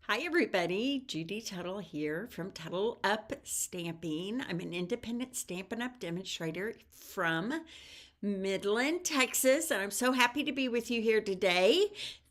Hi everybody, Judy Tuttle here from Tuttle Up Stamping. I'm an independent Stampin' Up demonstrator from Midland, Texas, and I'm so happy to be with you here today.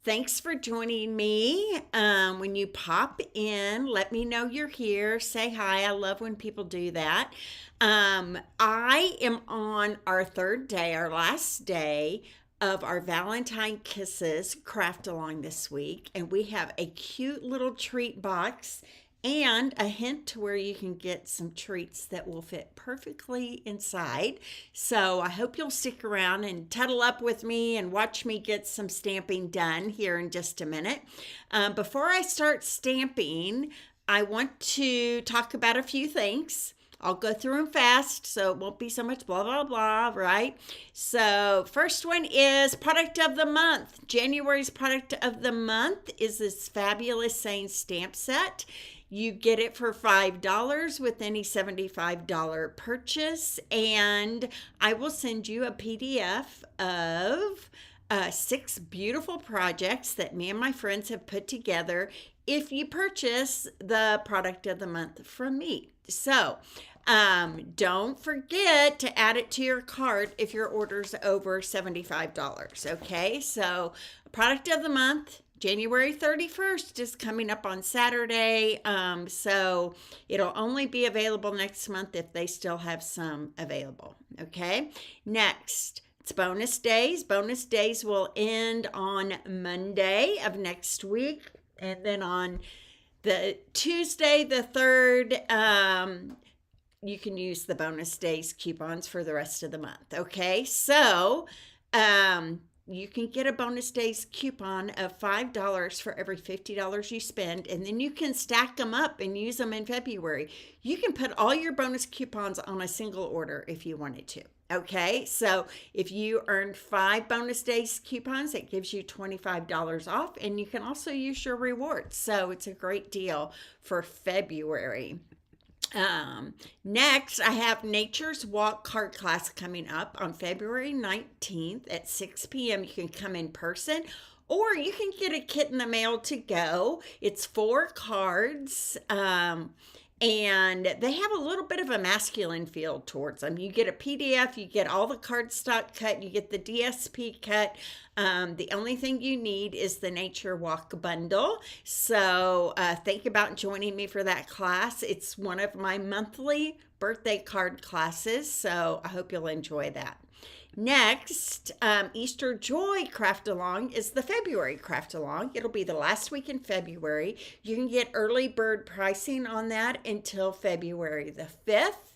Thanks for joining me. When you pop in, let me know you're here. Say hi. I love when people do that. I am on our third day, our last day of our Valentine Kisses craft along this week, and we have a cute little treat box and a hint to where you can get some treats that will fit perfectly inside. So I hope you'll stick around and tuttle up with me and watch me get some stamping done here in just a minute. Before I start stamping, I want to talk about a few things. I'll go through them fast, so it won't be so much blah, blah, blah, right? So first one is product of the month. January's product of the month is this fabulous Saying stamp set. You get it for $5 with any $75 purchase, and I will send you a PDF of 6 beautiful projects that me and my friends have put together if you purchase the product of the month from me. So don't forget to add it to your cart if your order's over $75. Okay, so product of the month, January 31st is coming up on Saturday. So it'll only be available next month if they still have some available. Okay, next. It's bonus days. Bonus days will end on Monday of next week. And then on the Tuesday, the 3rd, you can use the bonus days coupons for the rest of the month. Okay, so you can get a bonus days coupon of $5 for every $50 you spend, and then you can stack them up and use them in February. You can put all your bonus coupons on a single order if you wanted to. Okay, so if you earned 5 bonus days coupons, it gives you $25 off, and you can also use your rewards. So it's a great deal for February. Next, I have Nature's Walk card class coming up on February 19th at 6 p.m. You can come in person, or you can get a kit in the mail to go. It's 4 cards, and they have a little bit of a masculine feel towards them. You get a PDF, you get all the cardstock cut, you get the DSP cut. The only thing you need is the Nature Walk bundle. So think about joining me for that class. It's one of my monthly birthday card classes, so I hope you'll enjoy that. Next, Easter Joy Craft Along is the February Craft Along. It'll be the last week in February. You can get early bird pricing on that until February the 5th.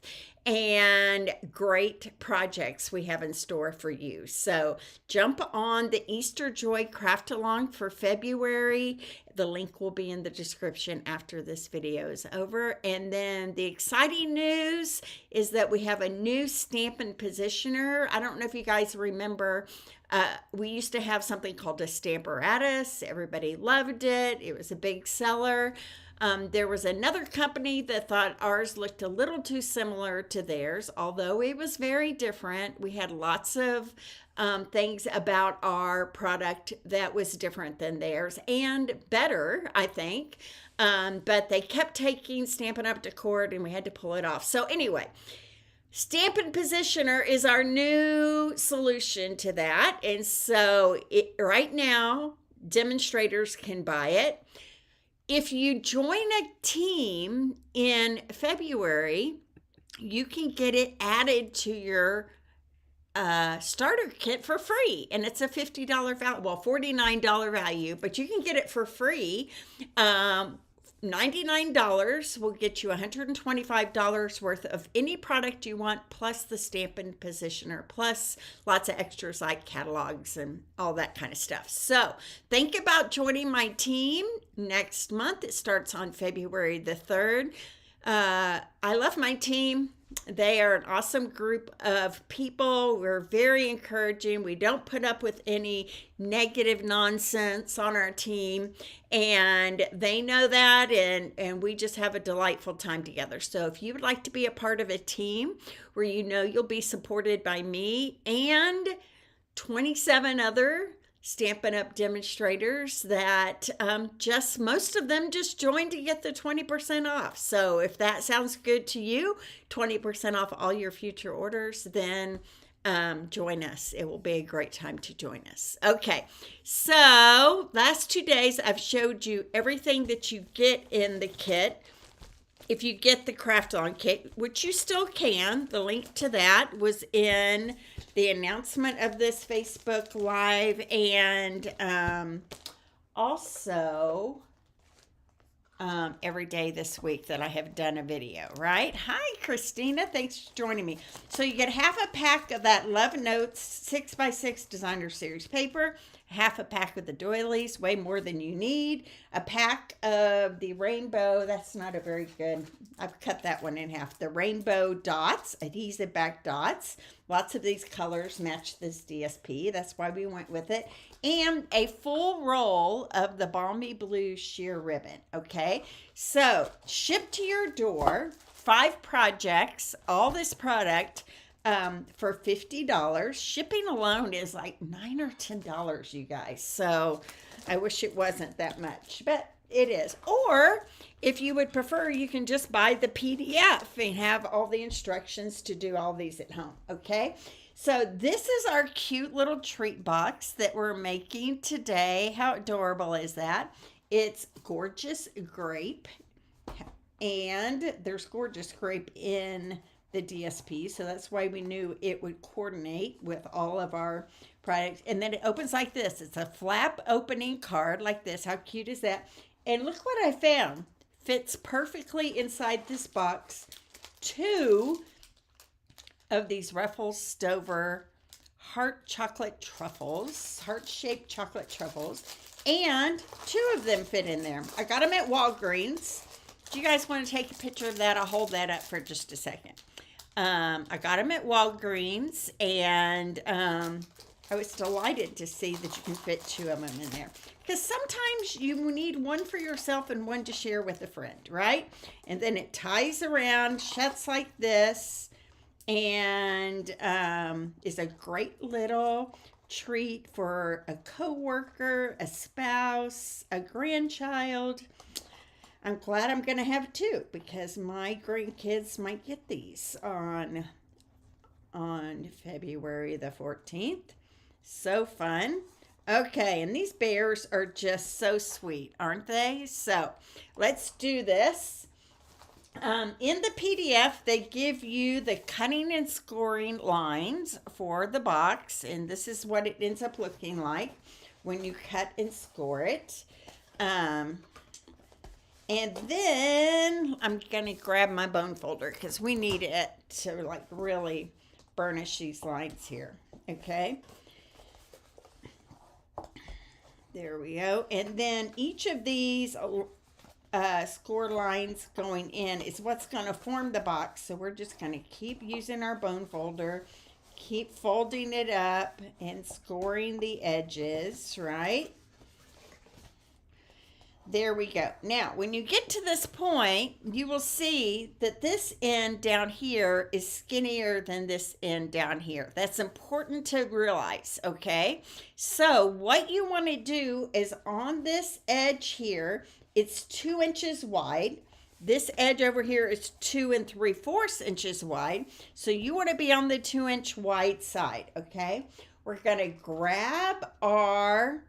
And great projects we have in store for you. So jump on the Easter Joy Craft Along for February. The link will be in the description after this video is over. And then the exciting news is that we have a new Stampin' Positioner. I don't know if you guys remember, we used to have something called a Stamparatus. Everybody loved it. It was a big seller. There was another company that thought ours looked a little too similar to theirs, although it was very different. We had lots of things about our product that was different than theirs and better, I think. But they kept taking Stampin' Up to court, and we had to pull it off. So anyway, Stampin' Positioner is our new solution to that. And so right now, demonstrators can buy it. If you join a team in February, you can get it added to your starter kit for free. And it's a $50 value, well, $49 value, but you can get it for free. $99 will get you $125 worth of any product you want, plus the Stampin' Positioner, plus lots of extras like catalogs and all that kind of stuff. So think about joining my team next month. It starts on February the 3rd. I love my team. They are an awesome group of people. We're very encouraging. We don't put up with any negative nonsense on our team, and they know that, and we just have a delightful time together. So if you would like to be a part of a team where you know you'll be supported by me and 27 other Stampin' Up! Demonstrators that just most of them just joined to get the 20% off. So if that sounds good to you, 20% off all your future orders, then join us. It will be a great time to join us. Okay, so last 2 days I've showed you everything that you get in the kit. If you get the craft on kit, which you still can, the link to that was in the announcement of this Facebook Live, and also every day this week that I have done a video, right? Hi, Christina. Thanks for joining me. So you get half a pack of that Love Notes 6x6 Designer Series paper, half a pack of the doilies, way more than you need, a pack of the rainbow, that's not a very good, I've cut that one in half, the rainbow dots, adhesive back dots. Lots of these colors match this DSP, that's why we went with it, and a full roll of the Balmy Blue sheer ribbon, okay? So, shipped to your door, 5 projects, all this product, for $50. Shipping alone is like $9 or $10, you guys. So I wish it wasn't that much, but it is. Or if you would prefer, you can just buy the PDF and have all the instructions to do all these at home. Okay. So this is our cute little treat box that we're making today. How adorable is that? It's gorgeous grape, and there's gorgeous grape in the DSP, so that's why we knew it would coordinate with all of our products. And then it opens like this. It's a flap opening card like this. How cute is that? And look what I found. Fits perfectly inside this box. 2 of these Ruffles Stover heart chocolate truffles, heart-shaped chocolate truffles, and 2 of them fit in there. I got them at Walgreens. Do you guys want to take a picture of that? I'll hold that up for just a second. I got them at Walgreens, and I was delighted to see that you can fit 2 of them in there. Because sometimes you need one for yourself and one to share with a friend, right? And then it ties around, shuts like this, and is a great little treat for a coworker, a spouse, a grandchild. I'm glad I'm going to have 2 because my grandkids might get these on February the 14th. So fun. Okay, and these bears are just so sweet, aren't they? So let's do this. In the PDF, they give you the cutting and scoring lines for the box, and this is what it ends up looking like when you cut and score it. And then I'm going to grab my bone folder because we need it to like really burnish these lines here. Okay. There we go. And then each of these score lines going in is what's going to form the box. So we're just going to keep using our bone folder, keep folding it up and scoring the edges, right? There we go. Now, when you get to this point, you will see that this end down here is skinnier than this end down here. That's important to realize, okay? So what you want to do is on this edge here, it's 2 inches wide. This edge over here is 2 3/4 inches wide. So you want to be on the 2-inch wide side, okay? We're going to grab our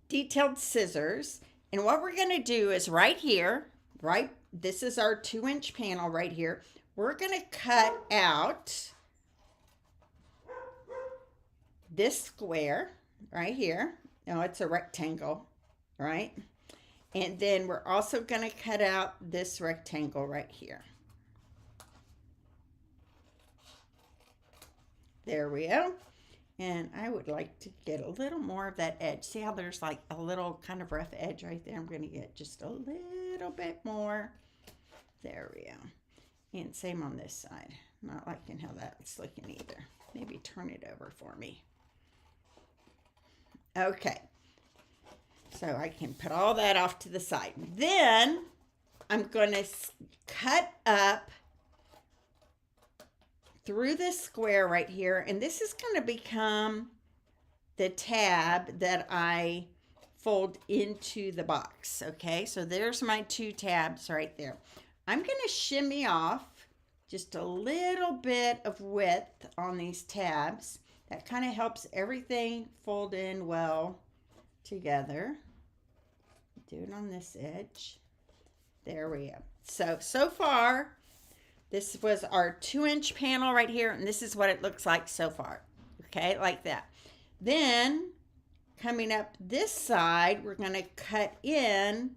detailed scissors, and what we're going to do is right here, this is our 2-inch panel right here. We're going to cut out this square right here. No, it's a rectangle, right? And then we're also going to cut out this rectangle right here. There we go. And I would like to get a little more of that edge. See how there's like a little kind of rough edge right there? I'm going to get just a little bit more. There we go. And same on this side. Not liking how that's looking either. Maybe turn it over for me. Okay. So I can put all that off to the side. Then I'm going to cut up through this square right here, and this is going to become the tab that I fold into the box. Okay, so there's my 2 tabs right there. I'm going to shimmy off just a little bit of width on these tabs. That kind of helps everything fold in well together. Do it on this edge. There we go. So far, this was our 2-inch panel right here, and this is what it looks like so far. Okay, like that. Then, coming up this side, we're going to cut in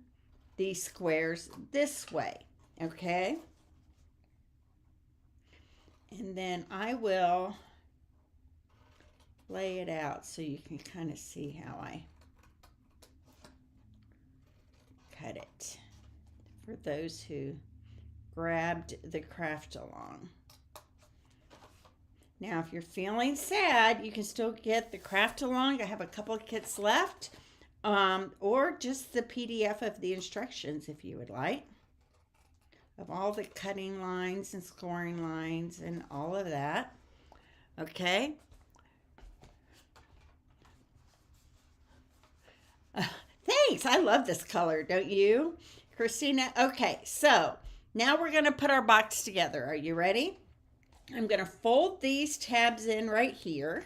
these squares this way. Okay? And then I will lay it out so you can kind of see how I cut it for those who grabbed the craft along. Now, if you're feeling sad, you can still get the craft along. I have a couple of kits left, or just the PDF of the instructions if you would like, of all the cutting lines and scoring lines and all of that. Okay. Thanks. I love this color, don't you, Christina? Okay, so now we're going to put our box together. Are you ready? I'm going to fold these tabs in right here.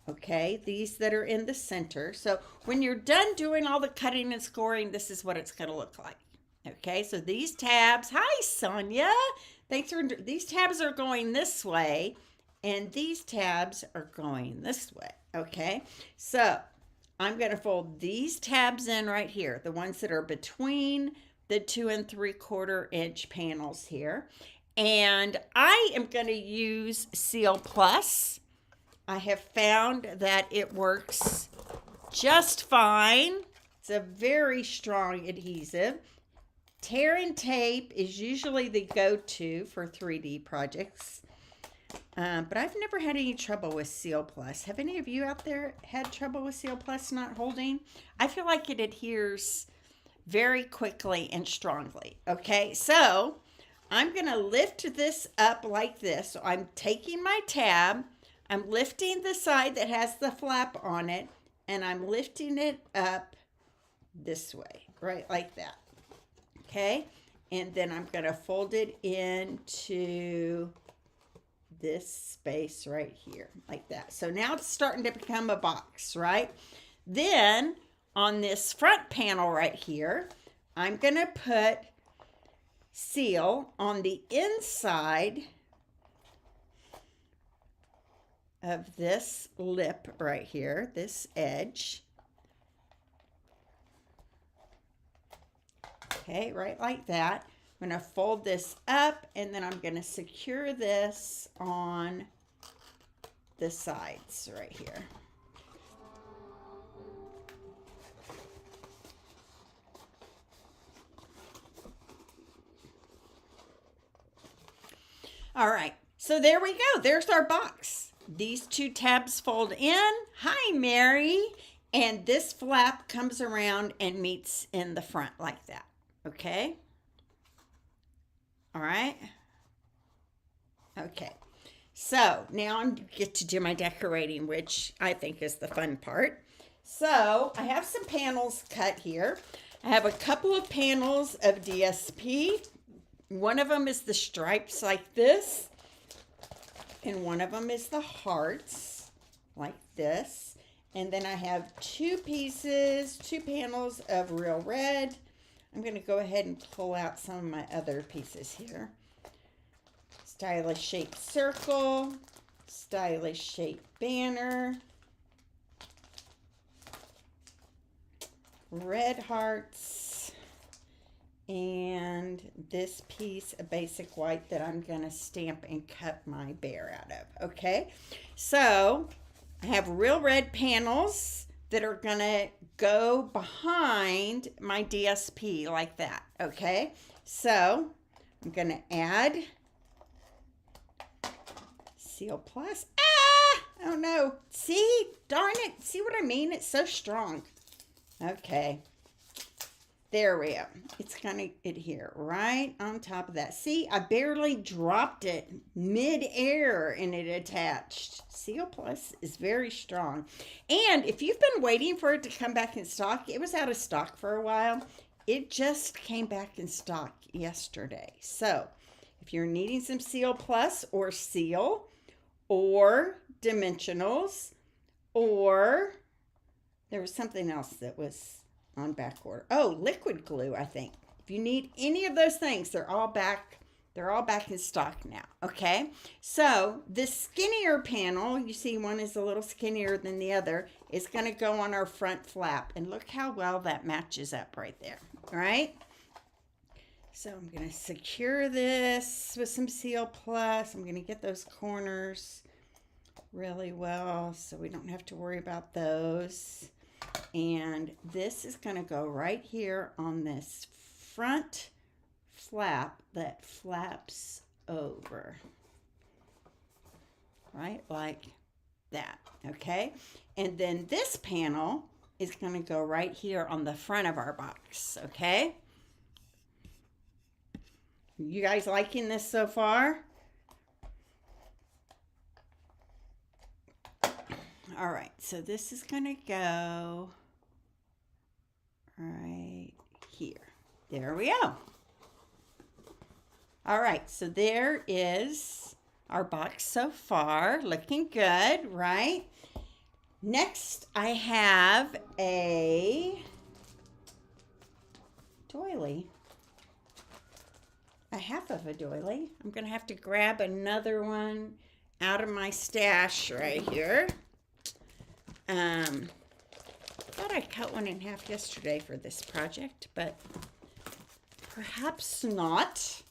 Okay, these that are in the center. So when you're done doing all the cutting and scoring, this is what it's going to look like. Okay, so these tabs, hi Sonia. Thanks for, these tabs are going this way and these tabs are going this way. Okay, so I'm going to fold these tabs in right here, the ones that are between the 2 3/4 inch panels here. And I am going to use Seal Plus. I have found that it works just fine. It's a very strong adhesive. Tear and tape is usually the go-to for 3D projects. But I've never had any trouble with Seal Plus. Have any of you out there had trouble with Seal Plus not holding? I feel like it adheres very quickly and strongly. Okay, so I'm going to lift this up like this. So I'm taking my tab, I'm lifting the side that has the flap on it, and I'm lifting it up this way, right like that. Okay, and then I'm going to fold it into this space right here, like that. So now it's starting to become a box, right? Then on this front panel right here, I'm going to put seal on the inside of this lip right here, this edge. Okay, right like that. I'm going to fold this up and then I'm going to secure this on the sides right here. All right, so there we go. There's our box. These 2 tabs fold in. Hi, Mary. And this flap comes around and meets in the front like that. Okay. All right. Okay. So now I get to do my decorating, which I think is the fun part. So I have some panels cut here. I have a couple of panels of DSP. One of them is the stripes like this. And one of them is the hearts like this. And then I have 2 panels of real red. I'm going to go ahead and pull out some of my other pieces here. Stylish shaped circle, stylish shaped banner, red hearts, and this piece of basic white that I'm going to stamp and cut my bear out of. Okay, so I have real red panels that are going to go behind my DSP like that. Okay, so I'm going to add Seal Plus. Ah! Oh no. See? Darn it. See what I mean? It's so strong. Okay. There we go. It's going to adhere right on top of that. See, I barely dropped it mid-air and it attached. Seal Plus is very strong. And if you've been waiting for it to come back in stock, it was out of stock for a while. It just came back in stock yesterday. So if you're needing some Seal Plus or Seal or Dimensionals, or there was something else that was on back order. Oh, liquid glue, I think. If you need any of those things, they're all back in stock now. Okay. So this skinnier panel, you see one is a little skinnier than the other, is going to go on our front flap. And look how well that matches up right there. All right. So I'm going to secure this with some Seal Plus. I'm going to get those corners really well so we don't have to worry about those. And this is going to go right here on this front flap that flaps over. Right? Like that. Okay? And then this panel is going to go right here on the front of our box. Okay? You guys liking this so far? All right, so this is going to go right here. There we go. All right, so there is our box so far. Looking good, right? Next, I have a doily. A half of a doily. I'm going to have to grab another one out of my stash right here. Thought I cut one in half yesterday for this project, but perhaps not.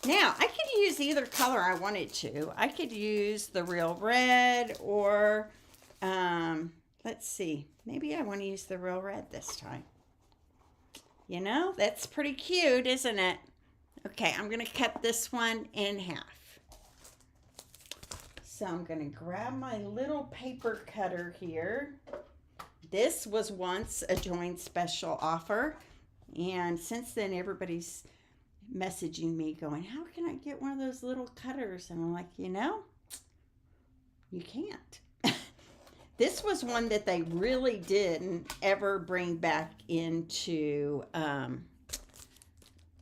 Now, I could use either color I wanted to. I could use the real red or, let's see, maybe I want to use the real red this time. You know, that's pretty cute, isn't it? Okay, I'm going to cut this one in half. So I'm going to grab my little paper cutter here. This was once a joint special offer. And since then, everybody's messaging me going, how can I get one of those little cutters? And I'm like, you know, you can't. This was one that they really didn't ever bring back into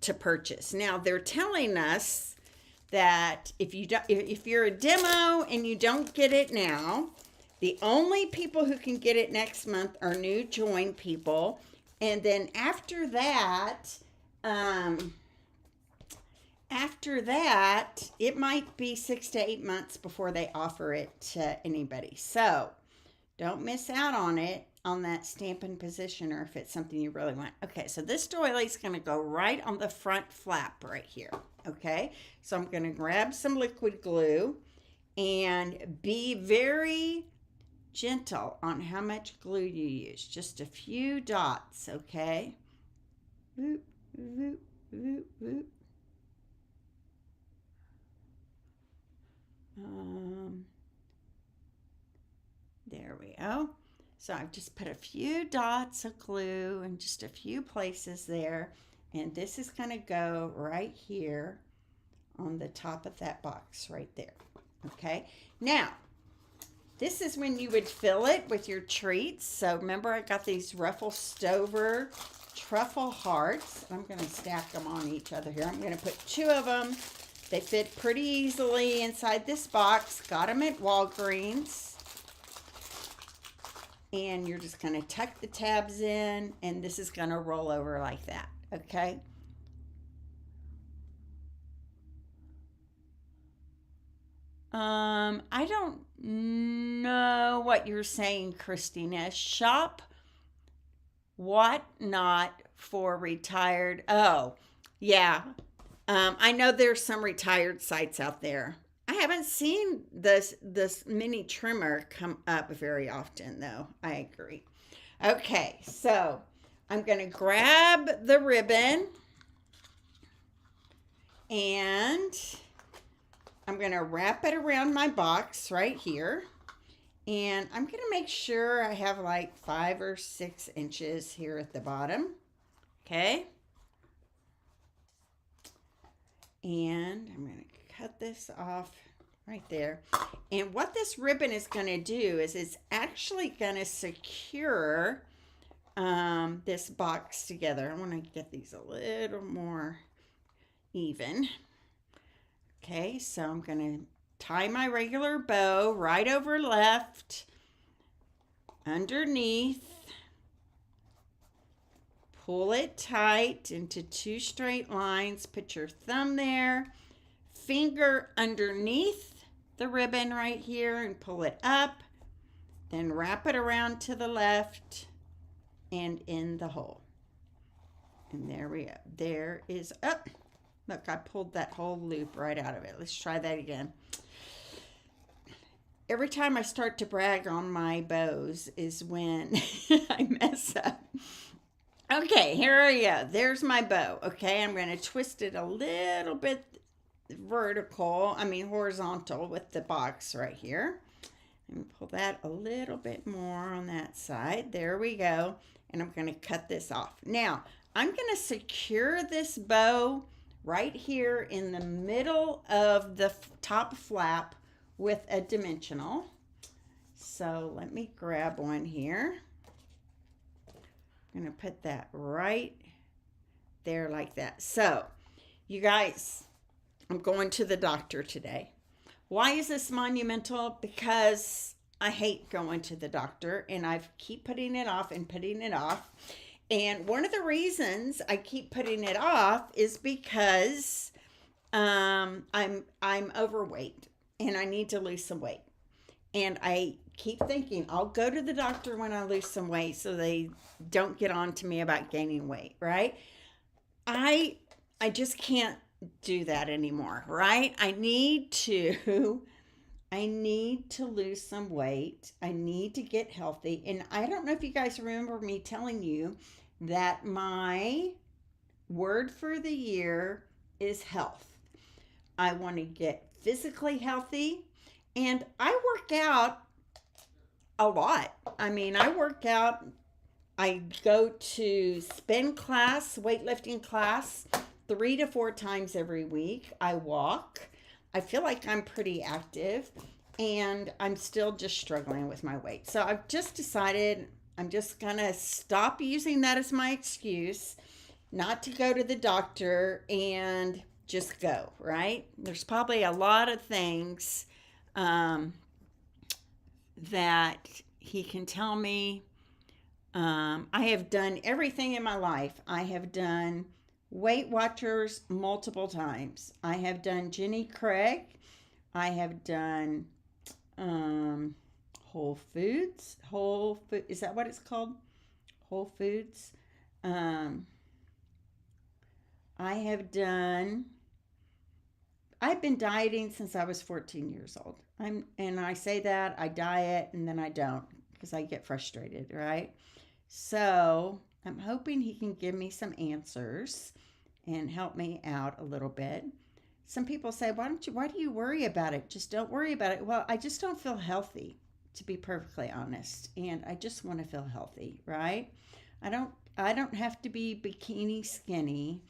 to purchase. Now, they're telling us that if you're a demo and you don't get it now, the only people who can get it next month are new join people. And then after that, it might be 6 to 8 months before they offer it to anybody. So don't miss out on it on that Stampin' Positioner if it's something you really want. Okay, so this doily is going to go right on the front flap right here. Okay, so I'm going to grab some liquid glue and be very gentle on how much glue you use. Just a few dots, okay? Whoop, whoop, whoop, whoop. There we go. So I've just put a few dots of glue in just a few places there. And this is going to go right here on the top of that box right there. Okay. Now, this is when you would fill it with your treats. So remember, I got these Ruffle Stover truffle hearts. I'm going to stack them on each other here. I'm going to put 2 of them. They fit pretty easily inside this box. Got them at Walgreens. And you're just going to tuck the tabs in, and this is going to roll over like that, okay? I don't know what you're saying, Christina. Shop what not for retired. Oh, yeah. I know there's some retired sites out there. I haven't seen this mini trimmer come up very often, though. I agree. Okay, so I'm going to grab the ribbon and I'm going to wrap it around my box right here. And I'm going to make sure I have like 5 or 6 inches here at the bottom. Okay. And I'm going to cut this off right there. And what this ribbon is going to do is it's actually going to secure this box together. I want to get these a little more even. Okay, so I'm going to tie my regular bow right over left, underneath, pull it tight into 2 straight lines, put your thumb there, finger underneath the ribbon right here and pull it up, then wrap it around to the left and in the hole. And there we go. There is up. Look, I pulled that whole loop right out of it. Let's try that again. Every time I start to brag on my bows is when I mess up. Okay, here we go. There's my bow. Okay, I'm going to twist it a little bit horizontal with the box right here. And pull that a little bit more on that side. There we go. And I'm going to cut this off. Now, I'm going to secure this bow right here in the middle of the top flap with a dimensional. So let me grab one here. I'm going to put that right there like that. So, you guys, I'm going to the doctor today. Why is this monumental? Because I hate going to the doctor and I keep putting it off and putting it off. And one of the reasons I keep putting it off is because I'm overweight and I need to lose some weight. And I keep thinking I'll go to the doctor when I lose some weight so they don't get on to me about gaining weight, right? I just can't do that anymore, right? I need to lose some weight. I need to get healthy. And I don't know if you guys remember me telling you that my word for the year is health. I want to get physically healthy, and I work out a lot. I work out. I go to spin class, weightlifting class, 3 to 4 times every week. I walk. I feel like I'm pretty active, and I'm still just struggling with my weight. So I've just decided I'm just going to stop using that as my excuse not to go to the doctor and just go, right? There's probably a lot of things that he can tell me. I have done everything in my life. I have done Weight Watchers multiple times. I have done Jenny Craig. I have done Whole Foods. Is that what it's called? Whole Foods. I've been dieting since I was 14 years old. And I say that, I diet, and then I don't because I get frustrated, right? So I'm hoping he can give me some answers and help me out a little bit. Some people say, why do you worry about it? Just don't worry about it. Well, I just don't feel healthy, to be perfectly honest. And I just want to feel healthy, right? I don't have to be bikini skinny,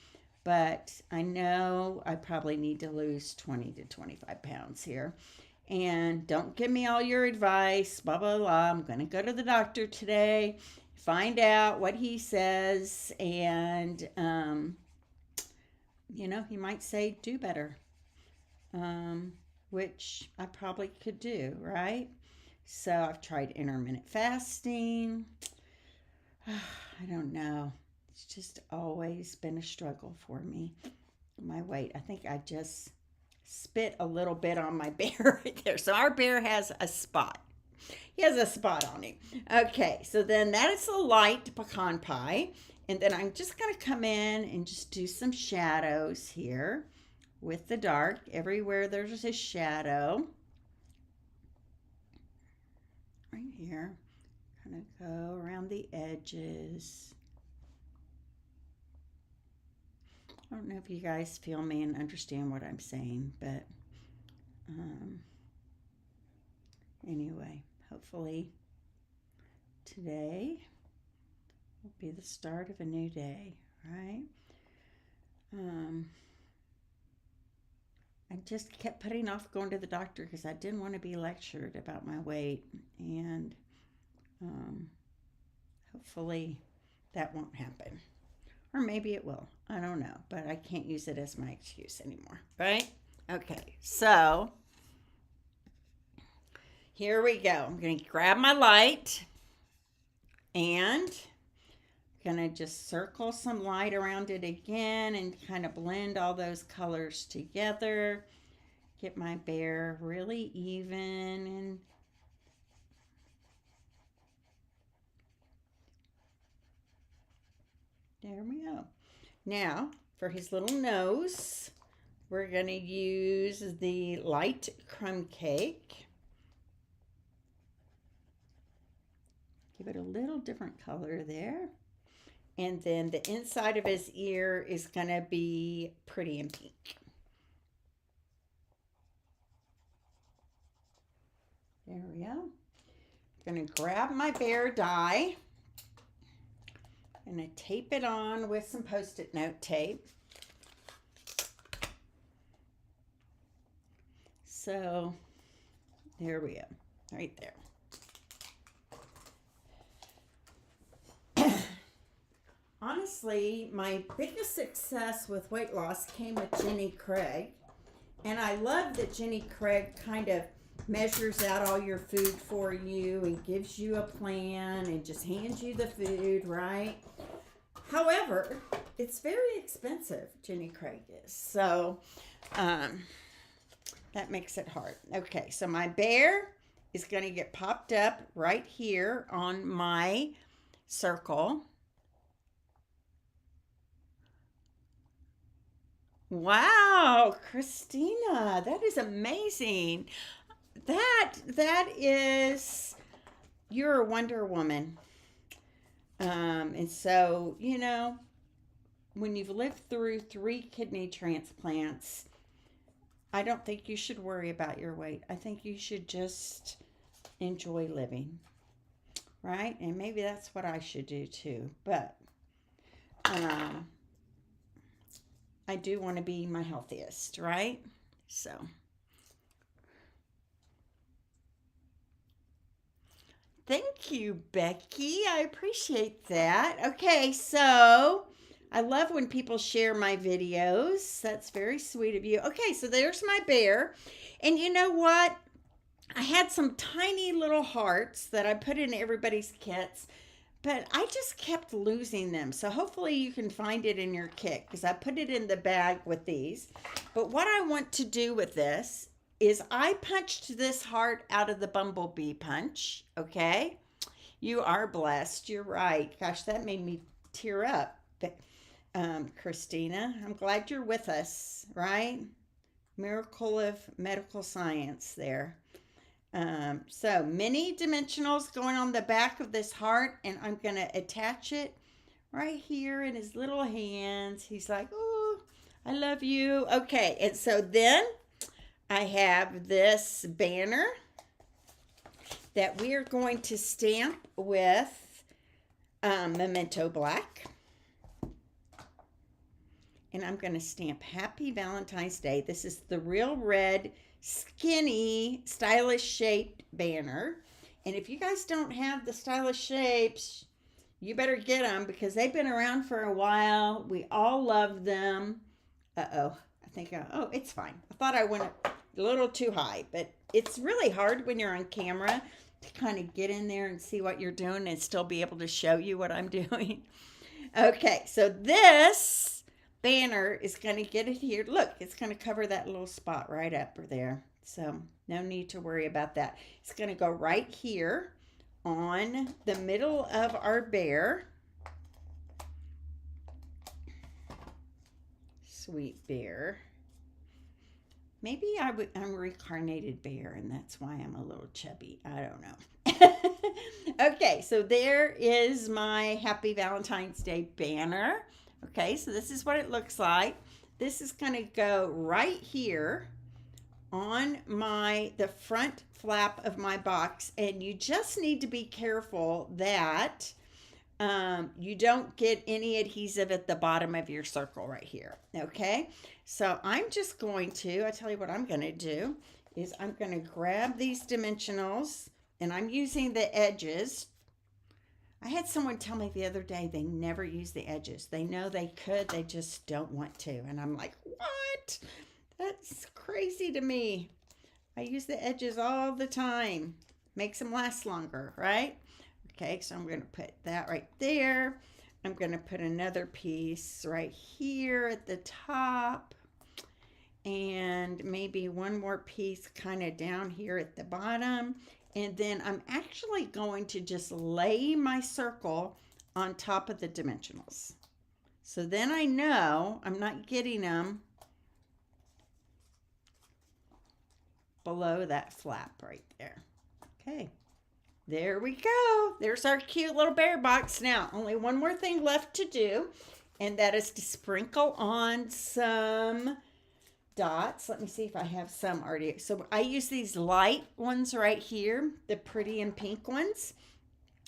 but I know I probably need to lose 20 to 25 pounds here. And don't give me all your advice, blah, blah, blah. I'm going to go to the doctor today, find out what he says, and, he might say, do better, which I probably could do, right? So I've tried intermittent fasting. I don't know. It's just always been a struggle for me. My weight. I think I just spit a little bit on my bear right there. So our bear has a spot. He has a spot on him. Okay, so then that is the light pecan pie. And then I'm just going to come in and just do some shadows here with the dark. Everywhere there's a shadow. Right here. Kind of go around the edges. I don't know if you guys feel me and understand what I'm saying, but anyway, hopefully today will be the start of a new day, right? I just kept putting off going to the doctor because I didn't want to be lectured about my weight. And um, hopefully that won't happen. Or maybe it will. I don't know. But I can't use it as my excuse anymore. Right? Okay. So here we go. I'm going to grab my light and going to just circle some light around it again and kind of blend all those colors together. Get my bear really even and there we go. Now, for his little nose, we're going to use the light crumb cake. Give it a little different color there. And then the inside of his ear is going to be pretty and pink. There we go. I'm going to grab my bear die. I'm going to tape it on with some Post-it note tape. So there we go, right there. Honestly, my biggest success with weight loss came with Jenny Craig. And I love that Jenny Craig kind of measures out all your food for you and gives you a plan and just hands you the food, right? However, it's very expensive, Jenny Craig is. So that makes it hard. Okay, so my bear is going to get popped up right here on my circle. Wow, Christina, that is amazing. That is, you're a Wonder Woman. And so, you know, when you've lived through 3 kidney transplants, I don't think you should worry about your weight. I think you should just enjoy living, right? And maybe that's what I should do too. But I do want to be my healthiest, right? So thank you, Becky. I appreciate that. Okay, so I love when people share my videos. That's very sweet of you. Okay, so there's my bear. And you know what? I had some tiny little hearts that I put in everybody's kits, but I just kept losing them. So hopefully you can find it in your kit because I put it in the bag with these. But what I want to do with this is I punched this heart out of the bumblebee punch, okay? You are blessed. You're right. Gosh, that made me tear up, Christina. I'm glad you're with us, right? Miracle of medical science there. So mini dimensionals going on the back of this heart, and I'm going to attach it right here in his little hands. He's like, oh, I love you. Okay, and so then I have this banner that we are going to stamp with Memento Black. And I'm going to stamp Happy Valentine's Day. This is the Real Red skinny stylish shaped banner, and if you guys don't have the stylish shapes, you better get them because they've been around for a while. We all love them. Oh, it's fine. I thought I went a little too high, but it's really hard when you're on camera to kind of get in there and see what you're doing and still be able to show you what I'm doing. Okay, so this banner is going to get it here. Look, it's going to cover that little spot right up there. So no need to worry about that. It's going to go right here on the middle of our bear. Sweet bear. Maybe I'm a reincarnated bear and that's why I'm a little chubby. I don't know. Okay, so there is my Happy Valentine's Day banner. Okay, so this is what it looks like. This is going to go right here on the front flap of my box, and you just need to be careful that you don't get any adhesive at the bottom of your circle right here. Okay, so I'm just going to, I tell you what I'm going to do is I'm going to grab these dimensionals, and I'm using the edges. I had someone tell me the other day they never use the edges. They know they could, they just don't want to. And I'm like, what? That's crazy to me. I use the edges all the time. Makes them last longer, right? Okay, so I'm going to put that right there. I'm going to put another piece right here at the top. And maybe one more piece kind of down here at the bottom. And then I'm actually going to just lay my circle on top of the dimensionals. So then I know I'm not getting them below that flap right there. Okay, there we go. There's our cute little bear box. Now, only one more thing left to do, and that is to sprinkle on some dots. Let me see if I have some already. So I use these light ones right here, the pretty and pink ones.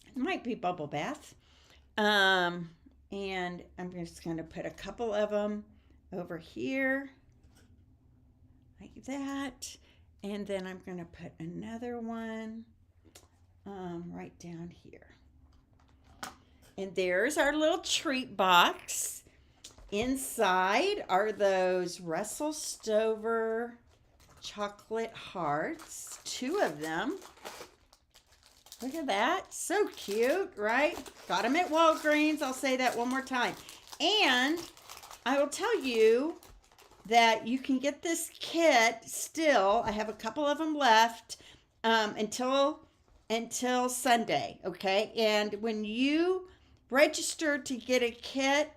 It might be bubble bath. And I'm just going to put a couple of them over here like that. And then I'm going to put another one right down here. And there's our little treat box. Inside are those Russell Stover chocolate hearts, 2 of them. Look at that, so cute, right? Got them at Walgreens. I'll say that one more time. And I will tell you that you can get this kit still. I have a couple of them left until Sunday, okay? And when you register to get a kit,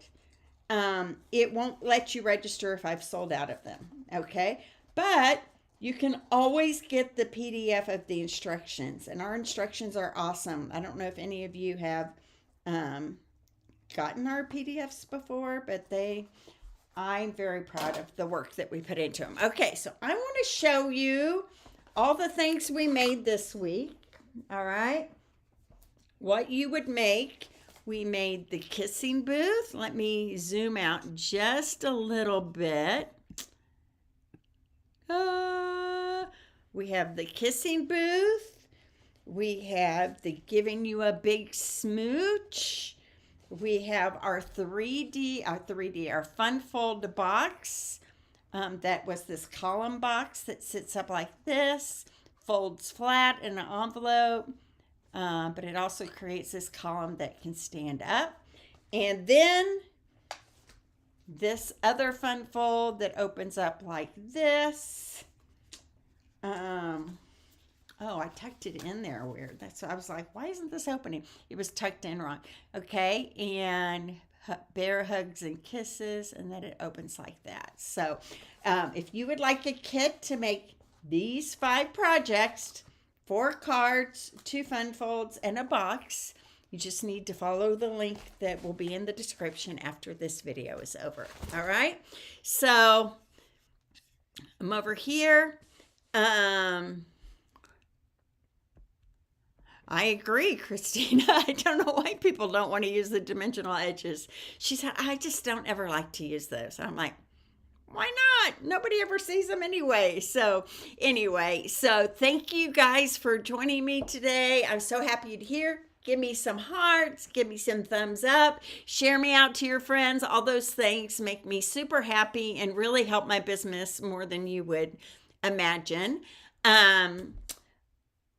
it won't let you register if I've sold out of them, okay? But you can always get the PDF of the instructions, and our instructions are awesome. I don't know if any of you have gotten our PDFs before, but I'm very proud of the work that we put into them. Okay, so I want to show you all the things we made this week, all right? What you would make. We made the kissing booth. Let me zoom out just a little bit. We have the kissing booth. We have the giving you a big smooch. We have our 3D, our fun fold box. That was this column box that sits up like this, folds flat in an envelope. But it also creates this column that can stand up. And then this other fun fold that opens up like this. Oh, I tucked it in there weird. That's I was like, why isn't this opening? It was tucked in wrong. Okay, and bear hugs and kisses, and then it opens like that. So if you would like a kit to make these 5 projects, 4 cards, 2 fun folds, and a box, you just need to follow the link that will be in the description after this video is over. All right, so I'm over here. I agree, Christina. I don't know why people don't want to use the dimensional edges. She said, I just don't ever like to use those. I'm like, why not? Nobody ever sees them anyway. So thank you guys for joining me today. I'm so happy you're here. Give me some hearts, give me some thumbs up, share me out to your friends. All those things make me super happy and really help my business more than you would imagine.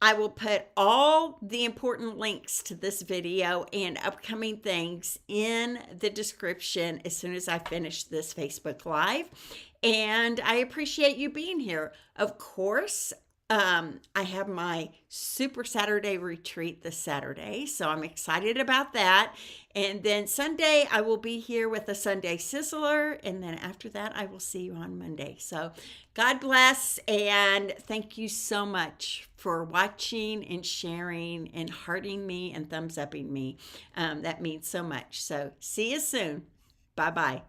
I will put all the important links to this video and upcoming things in the description as soon as I finish this Facebook Live. And I appreciate you being here. Of course, I have my Super Saturday retreat this Saturday, so I'm excited about that. And then Sunday, I will be here with a Sunday Sizzler, and then after that, I will see you on Monday. So God bless, and thank you so much for watching and sharing and hearting me and thumbs upping me. That means so much. So see you soon. Bye-bye.